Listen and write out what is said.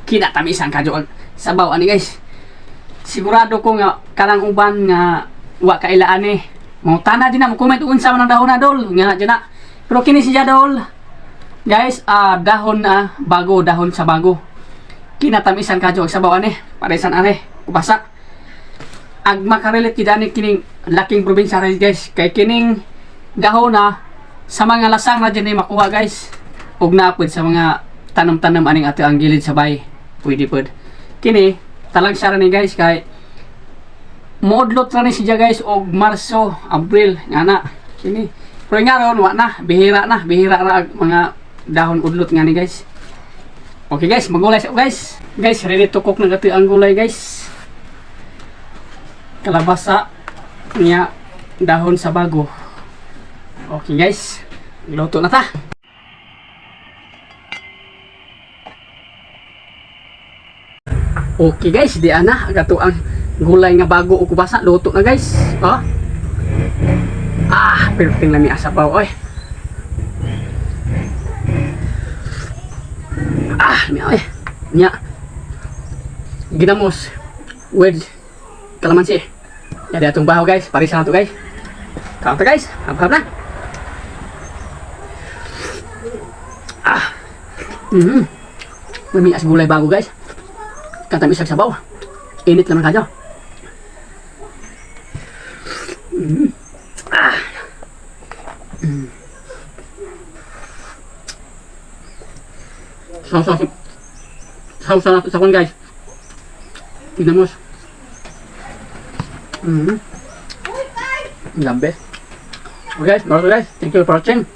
kinatamisan kadyo ang sabaw ani guys. Sigurado ko nga kanang uban nga wa kailaan eh. Mo tana din na mo comment unsa man ang dahon na dol nga dyan na. Pero kini siya dol. Guys, dahon na bago, dahon sa bago. Kinatamisan kadyo ang sabaw ani. Paresan ani, kubasa. Ag makarelate kidani kining laking probinsya rin guys. Kay kining dahon na sa mga lasang na dyan makuha guys. Ug napod sa mga tanam-tanam aning ato ang gilid sa bay. Pwede pod. Kini talag siya rin guys kay moodlot rin siya guys og Marso, Abril nga na. Kini pero nga ron wa na, bihira na mga dahon udlot nga ni guys. Okay guys, magulay sa guys. Guys, ready to cook na gati ang gulay guys. Kalabasa niya dahon sa bago. Okay guys, luto na ta. Okay guys, di ana gato ang gulay nga bago o kubasa, luto na guys. Oh. Perfect lami asabaw oy. Oy. Nya. Ginamos with kalamansi. Jadi atong bahaw guys, parisa na to guys. Kaon ta guys, hab na. Mami as gulay bago guys. Kanta isag sabaw. Init naman kadyo. Sausa sa kon guys. Tingnan mo. Lambe. Okay guys, thank you for watching.